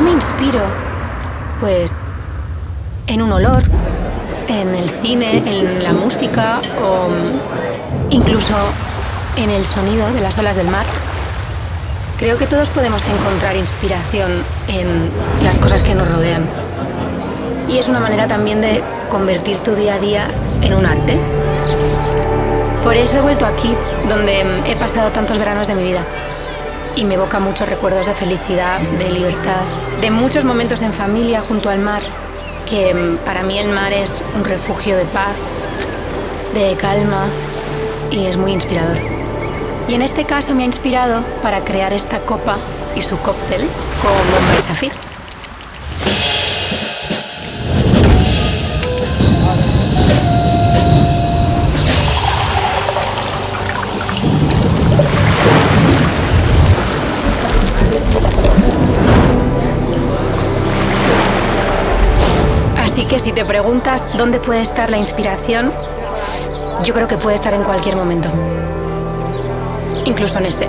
qué me inspiro? Pues en un olor, en el cine, en la música o incluso en el sonido de las olas del mar. Creo que todos podemos encontrar inspiración en las cosas que nos rodean. Y es una manera también de convertir tu día a día en un arte. Por eso he vuelto aquí, donde he pasado tantos veranos de mi vida. Y me evoca muchos recuerdos de felicidad, de libertad, de muchos momentos en familia junto al mar, que para mí el mar es un refugio de paz, de calma y es muy inspirador. Y en este caso me ha inspirado para crear esta copa y su cóctel con Bombay Sapphire. Así que si te preguntas dónde puede estar la inspiración, yo creo que puede estar en cualquier momento, incluso en este.